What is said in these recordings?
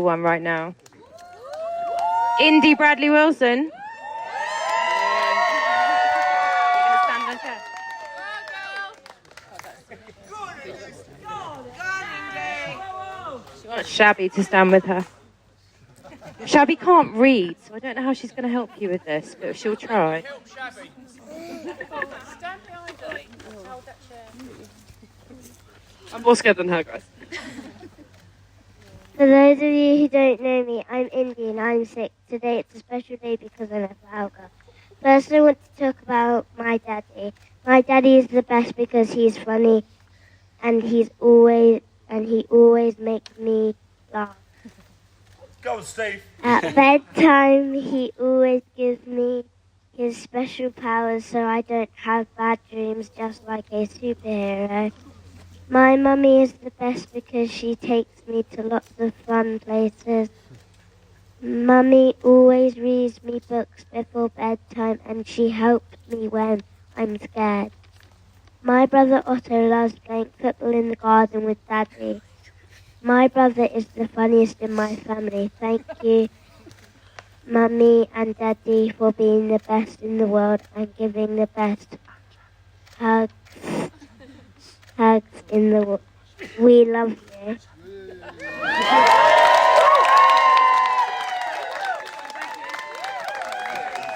one right now. Indy Bradley Wilson. She wants Shabby to stand with her. Shabby can't read, so I don't know how she's going to help you with this, but she'll try. I'm more scared than her, guys. For those of you who don't know me, I'm Indy and I'm 6. Today it's a special day because I'm a flower girl. First I want to talk about my daddy. My daddy is the best because he's funny and he always makes me laugh. Go on, Steve. At bedtime he always gives me his special powers so I don't have bad dreams just like a superhero. My mummy is the best because she takes me to lots of fun places. Mummy always reads me books before bedtime and she helps me when I'm scared. My brother Otto loves playing football in the garden with Daddy. My brother is the funniest in my family. Thank you, Mummy and Daddy, for being the best in the world and giving the best hugs in the world. We love you.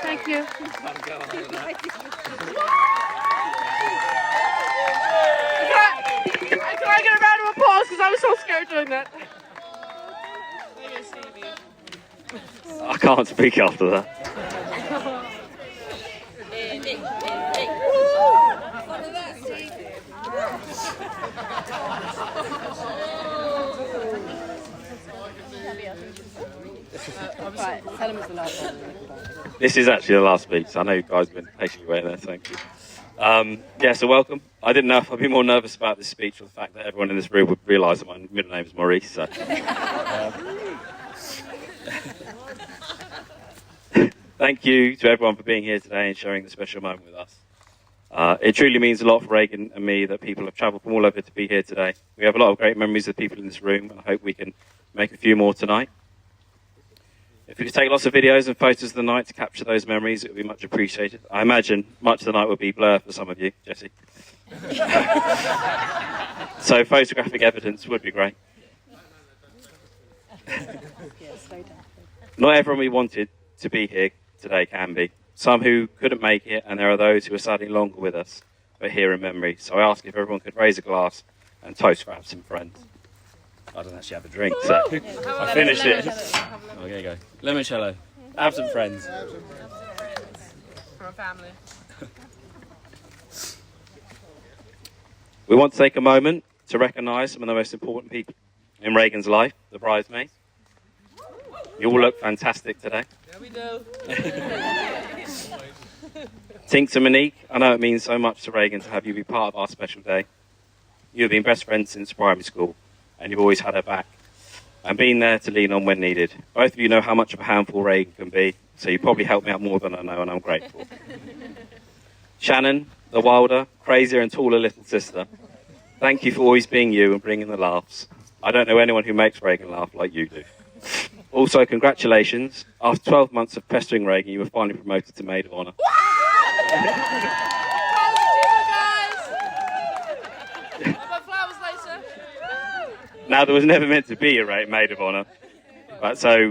Thank you. Can I get a round of applause because I was so scared doing that? I can't speak after that. This is actually the last speech. I know you guys have been patiently waiting there. Thank you. Yeah, so welcome. I didn't know if I'd be more nervous about this speech or the fact that everyone in this room would realise that my middle name is Maurice. So. Thank you to everyone for being here today and sharing the special moment with us. It truly means a lot for Reagan and me that people have travelled from all over to be here today. We have a lot of great memories of people in this room, and I hope we can make a few more tonight. If we could take lots of videos and photos of the night to capture those memories, it would be much appreciated. I imagine much of the night would be blur for some of you, Jessie. So photographic evidence would be great. Not everyone we wanted to be here today can be. Some who couldn't make it, and there are those who are sadly longer with us, but here in memory. So I ask if everyone could raise a glass and toast for absent friends. I don't actually have a drink, so I finished it. Oh, there you go. Limoncello. Absent friends. For a family. We want to take a moment to recognise some of the most important people in Reagan's life, the bridesmaids. You all look fantastic today. Yeah, we do. Tinks and Monique, I know it means so much to Reagan to have you be part of our special day. You've been best friends since primary school, and you've always had her back and been there to lean on when needed. Both of you know how much of a handful Reagan can be, so you probably helped me out more than I know, and I'm grateful. Shannon, the wilder, crazier and taller little sister, thank you for always being you and bringing the laughs. I don't know anyone who makes Reagan laugh like you do. Also, congratulations. After 12 months of pestering Reagan, you were finally promoted to Maid of Honour. Now, there was never meant to be a Maid of Honour. But so,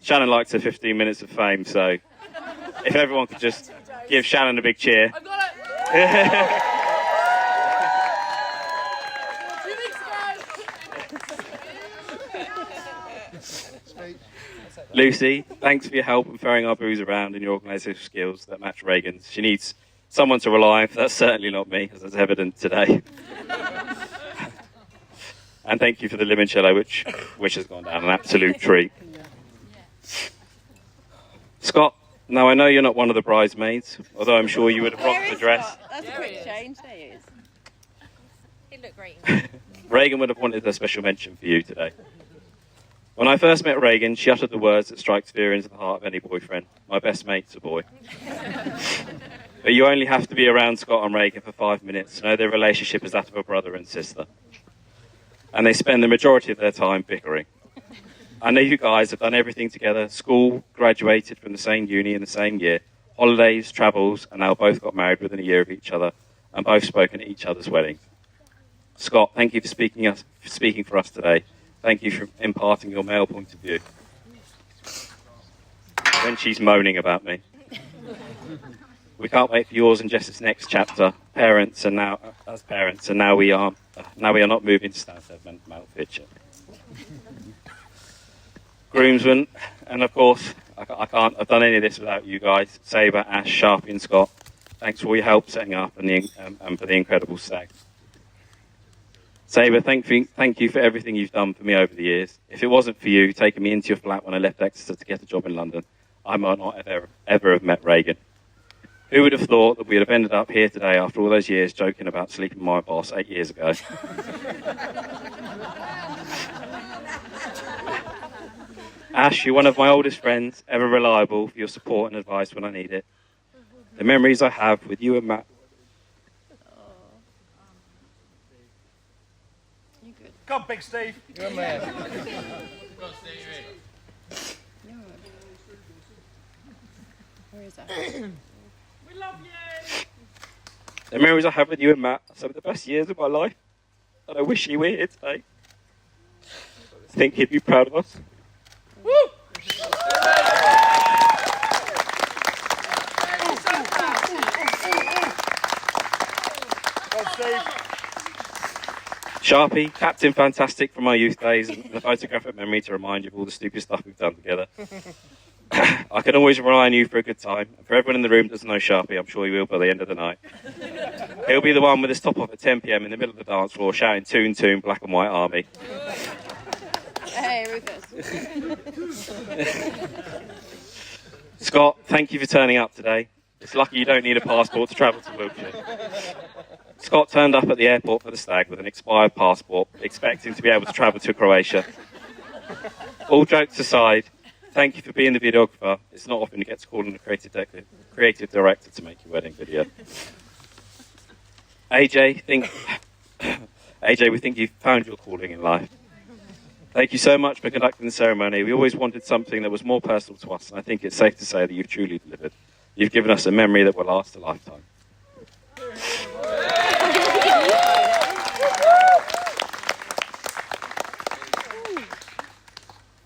Shannon likes her 15 minutes of fame, so if everyone could just give Shannon a big cheer. I've got it! 2 weeks ago! Lucy, thanks for your help in ferrying our booze around and your organisational skills that match Reagan's. She needs someone to rely on. That's certainly not me, as is evident today. And thank you for the limoncello, which has gone down an absolute treat. Scott, now I know you're not one of the bridesmaids, although I'm sure you would have rocked the dress. That's a quick change. There he is. He looked great. Reagan would have wanted a special mention for you today. When I first met Reagan, she uttered the words that strikes fear into the heart of any boyfriend. My best mate's a boy. But you only have to be around Scott and Reagan for 5 minutes to know their relationship is that of a brother and sister. And they spend the majority of their time bickering. I know you guys have done everything together. School, graduated from the same uni in the same year. Holidays, travels, and now both got married within a year of each other and both spoken at each other's weddings. Scott, thank you for speaking for us today. Thank you for imparting your male point of view. When she's moaning about me. We can't wait for yours and Jess's next chapter, parents, and now we are not moving to Stansted Mount Fitcher. Groomsmen, and of course, I can't have done any of this without you guys, Sabre, Ash, Sharpie, and Scott. Thanks for all your help setting up and for the incredible stag. Sabre, thank you for everything you've done for me over the years. If it wasn't for you taking me into your flat when I left Exeter to get a job in London, I might not have ever have met Reagan. Who would have thought that we'd have ended up here today after all those years joking about sleeping with my boss 8 years ago? Ash, you're one of my oldest friends, ever reliable for your support and advice when I need it. The memories I have with you and Matt. You good? Come, Big Steve. Good man. Where is that? We love you. The memories I have with you and Matt are some of the best years of my life. And I wish he were here today. I think he'd be proud of us. Woo! Come, Steve. Sharpie, Captain Fantastic from my youth days, and a photographic memory to remind you of all the stupid stuff we've done together. I can always rely on you for a good time. And for everyone in the room that doesn't know Sharpie, I'm sure he will by the end of the night. He'll be the one with his top off at 10 p.m. in the middle of the dance floor shouting "Toon Toon, Black and White Army." Hey, Rufus. Scott, thank you for turning up today. It's lucky you don't need a passport to travel to Wiltshire. Scott turned up at the airport for the stag with an expired passport, expecting to be able to travel to Croatia. All jokes aside, thank you for being the videographer. It's not often you get to call on a creative director to make your wedding video. AJ, we think you've found your calling in life. Thank you so much for conducting the ceremony. We always wanted something that was more personal to us, and I think it's safe to say that you've truly delivered. You've given us a memory that will last a lifetime.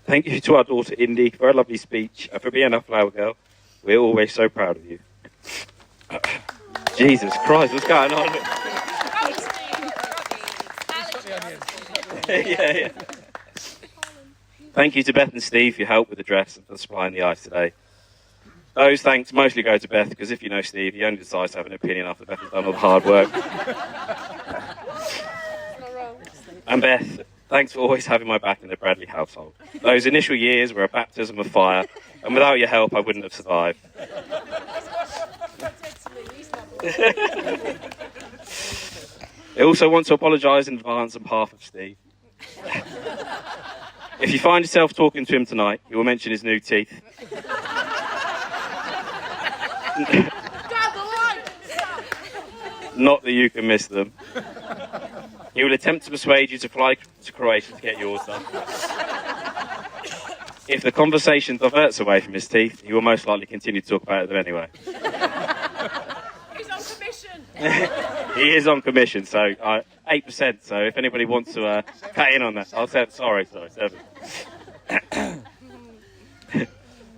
Thank you to our daughter Indy for a lovely speech and for being our flower girl. We're always so proud of you. Jesus Christ, what's going on? yeah. Thank you to Beth and Steve for your help with the dress and for supplying the ice today. Those thanks mostly go to Beth, because if you know Steve, he only decides to have an opinion after Beth has done all the hard work. And Beth, thanks for always having my back in the Bradley household. Those initial years were a baptism of fire, and without your help, I wouldn't have survived. I also want to apologise in advance on behalf of Steve. If you find yourself talking to him tonight, he will mention his new teeth. Not that you can miss them. He will attempt to persuade you to fly to Croatia to get yours done. If the conversation diverts away from his teeth, he will most likely continue to talk about them anyway. He's on commission. He is on commission, so 8%. So if anybody wants to cut in on that, I'll say sorry, 7.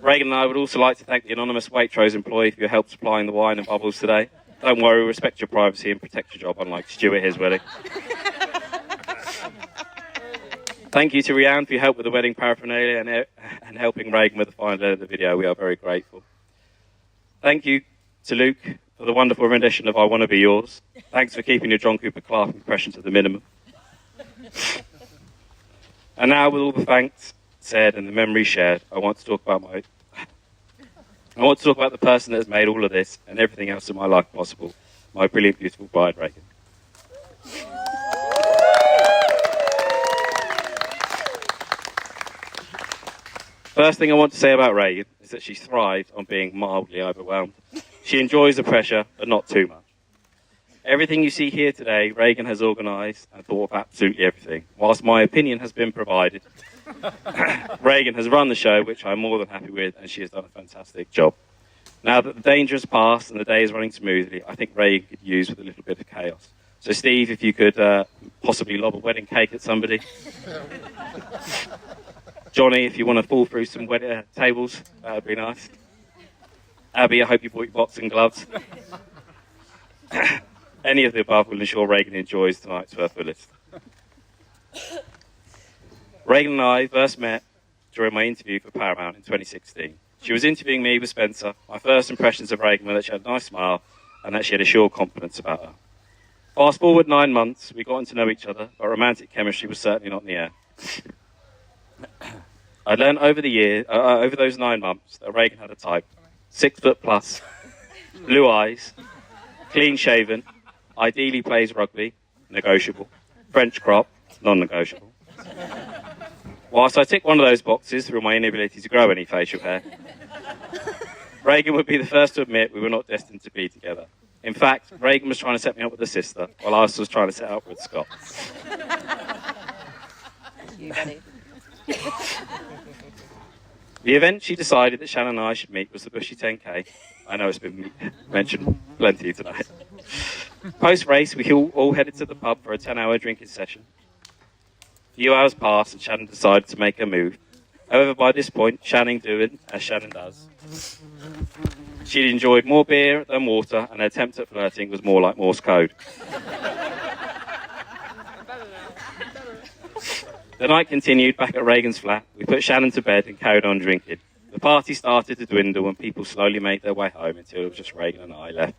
Reagan and I would also like to thank the anonymous Waitrose employee for your help supplying the wine and bubbles today. Don't worry, we respect your privacy and protect your job, unlike Stuart at his wedding. Thank you to Rianne for your help with the wedding paraphernalia and helping Reagan with the final edit of the video. We are very grateful. Thank you to Luke for the wonderful rendition of I Want to Be Yours. Thanks for keeping your John Cooper Clarke impression to the minimum. And now, with all the thanks said and the memories shared, I want to talk about the person that has made all of this and everything else in my life possible, my brilliant, beautiful bride, Reagan. First thing I want to say about Reagan is that she thrived on being mildly overwhelmed. She enjoys the pressure, but not too much. Everything you see here today, Reagan has organised and thought of absolutely everything. Whilst my opinion has been provided, Reagan has run the show, which I'm more than happy with, and she has done a fantastic job. Now that the danger has passed and the day is running smoothly, I think Reagan could use with a little bit of chaos. So, Steve, if you could possibly lob a wedding cake at somebody. Johnny, if you want to fall through some tables, that would be nice. Abby, I hope you bought your boxing gloves. Any of the above will ensure Reagan enjoys tonight's to her fullest. Reagan and I first met during my interview for Paramount in 2016. She was interviewing me with Spencer. My first impressions of Reagan were that she had a nice smile and that she had assured confidence about her. Fast forward 9 months, we got to know each other, but romantic chemistry was certainly not in the air. I learned over those 9 months that Reagan had a type. 6 foot plus, blue eyes, clean shaven, ideally plays rugby, negotiable, French crop, non-negotiable. Whilst I tick one of those boxes through my inability to grow any facial hair, Reagan would be the first to admit we were not destined to be together. In fact, Reagan was trying to set me up with a sister, while I was trying to set up with Scott. You, buddy. The event she decided that Shannon and I should meet was the Bushy 10K. I know it's been mentioned plenty tonight. Post-race, we all headed to the pub for a 10-hour drinking session. A few hours passed and Shannon decided to make her move. However, by this point, Shannon doing as Shannon does. She'd enjoyed more beer than water, and her attempt at flirting was more like Morse code. The night continued back at Reagan's flat. We put Shannon to bed and carried on drinking. The party started to dwindle and people slowly made their way home until it was just Reagan and I left.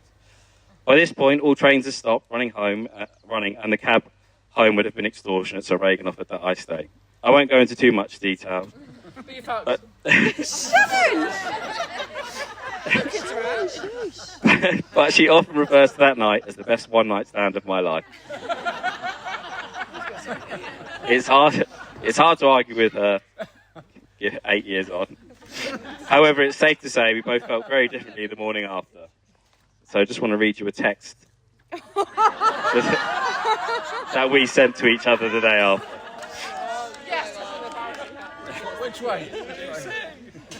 By this point, all trains had stopped running, and the cab home would have been extortionate, so Reagan offered that I stay. I won't go into too much detail. But but she often refers to that night as the best one-night stand of my life. It's hard to argue with her 8 years on. However, it's safe to say we both felt very differently the morning after. So I just want to read you a text that we sent to each other the day after. Which way?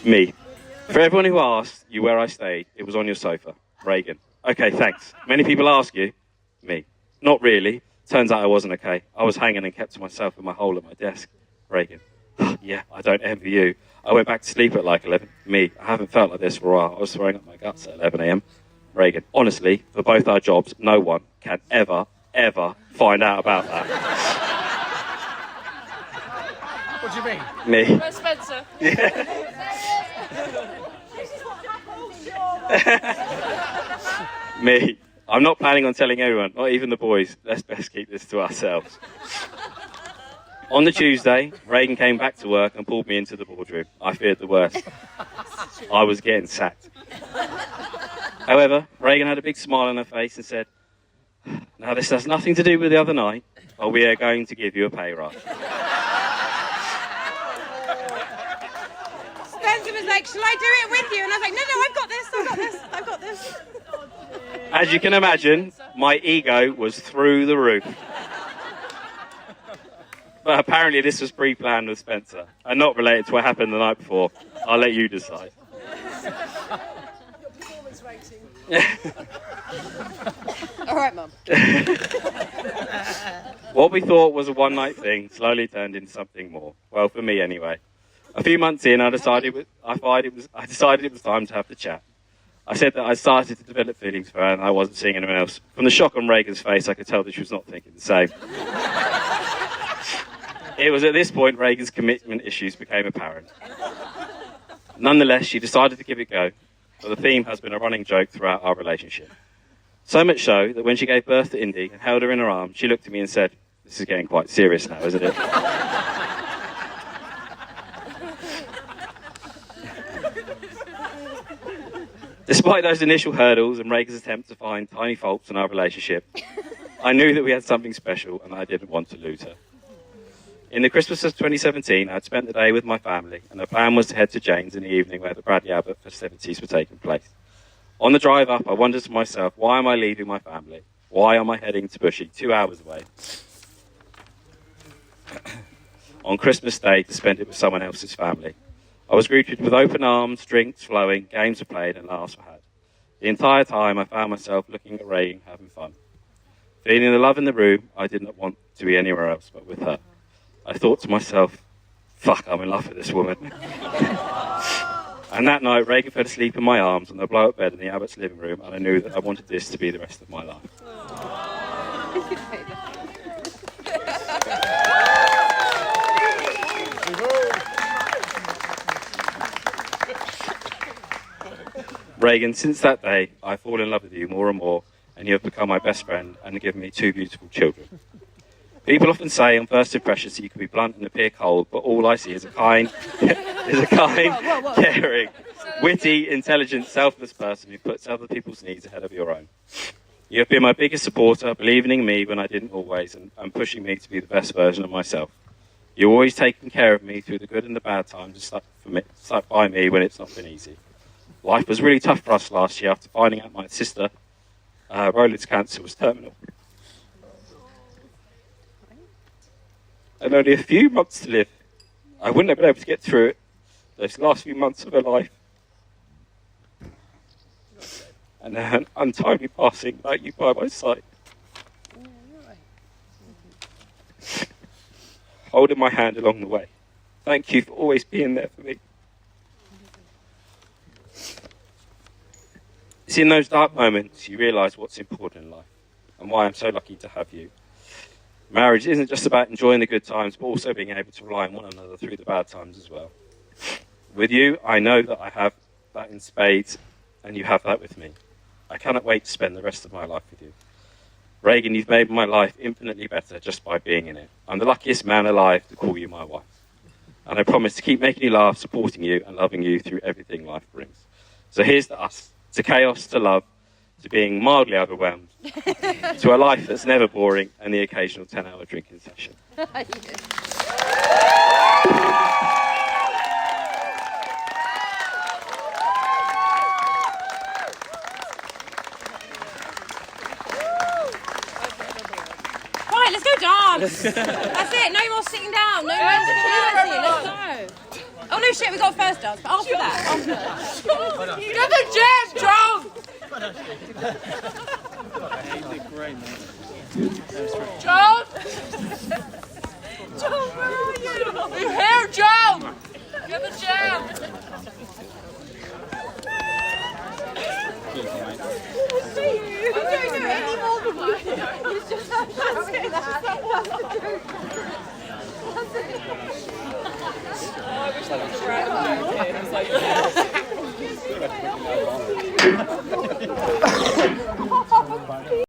Me. For everyone who asked you where I stayed, it was on your sofa. Reagan. Okay, thanks. Many people ask you. Me. Not really. Turns out I wasn't okay. I was hanging and kept to myself in my hole at my desk. Reagan. Yeah, I don't envy you. I went back to sleep at like 11. Me. I haven't felt like this for a while. I was throwing up my guts at 11 a.m. Reagan. Honestly, for both our jobs, no one can ever find out about that. What do you mean? Me. Where's Spencer? Me. I'm not planning on telling everyone, not even the boys. Let's best keep this to ourselves. On the Tuesday, Reagan came back to work and pulled me into the boardroom. I feared the worst. I was getting sacked. However, Reagan had a big smile on her face and said, "Now this has nothing to do with the other night, but we are going to give you a pay rise." Spencer was like, shall I do it with you? And I was like, no, I've got this. As you can imagine, my ego was through the roof. But apparently this was pre-planned with Spencer and not related to what happened the night before. I'll let you decide. Performance rating. All right, Mum. What we thought was a one-night thing slowly turned into something more. Well, for me anyway. A few months in, I decided it was time to have the chat. I said that I started to develop feelings for her and I wasn't seeing anyone else. From the shock on Reagan's face, I could tell that she was not thinking the same. It was at this point Reagan's commitment issues became apparent. Nonetheless, she decided to give it a go, but the theme has been a running joke throughout our relationship. So much so that when she gave birth to Indy and held her in her arms, she looked at me and said, "This is getting quite serious now, isn't it?" Despite those initial hurdles and Reagan's attempt to find tiny faults in our relationship, I knew that we had something special and I didn't want to lose her. In the Christmas of 2017, I had spent the day with my family and the plan was to head to Jane's in the evening where the Bradley Abbott festivities were taking place. On the drive up, I wondered to myself, why am I leaving my family? Why am I heading to Bushy, 2 hours away? on Christmas Day to spend it with someone else's family. I was greeted with open arms, drinks flowing, games were played and laughs were had. The entire time I found myself looking at Reagan having fun. Feeling the love in the room, I did not want to be anywhere else but with her. I thought to myself, fuck, I'm in love with this woman. And that night, Reagan fell asleep in my arms on the blow-up bed in the Abbott's living room, and I knew that I wanted this to be the rest of my life. Reagan, since that day, I fall in love with you more and more, and you have become my best friend and given me 2 beautiful children. People often say on first impressions you can be blunt and appear cold, but all I see is a kind, caring, witty, intelligent, selfless person who puts other people's needs ahead of your own. You have been my biggest supporter, believing in me when I didn't always, and pushing me to be the best version of myself. You've always taken care of me through the good and the bad times and stuck by me when it's not been easy. Life was really tough for us last year after finding out my sister, Roland's cancer was terminal. And only a few months to live. I wouldn't have been able to get through it, those last few months of her life. And an untimely passing without you by my side. Holding my hand along the way. Thank you for always being there for me. It's in those dark moments you realise what's important in life and why I'm so lucky to have you. Marriage isn't just about enjoying the good times, but also being able to rely on one another through the bad times as well. With you, I know that I have that in spades, and you have that with me. I cannot wait to spend the rest of my life with you. Reagan, you've made my life infinitely better just by being in it. I'm the luckiest man alive to call you my wife. And I promise to keep making you laugh, supporting you, and loving you through everything life brings. So here's to us. To chaos, to love, to being mildly overwhelmed, to a life that's never boring, and the occasional 10-hour drinking session. Right, let's go dance. That's it. No more sitting down. No more security. Let's go. Oh no, shit. We got a first dance, but after that. Get the jam, John! John! John, where are you? We're here, John! Get the jam!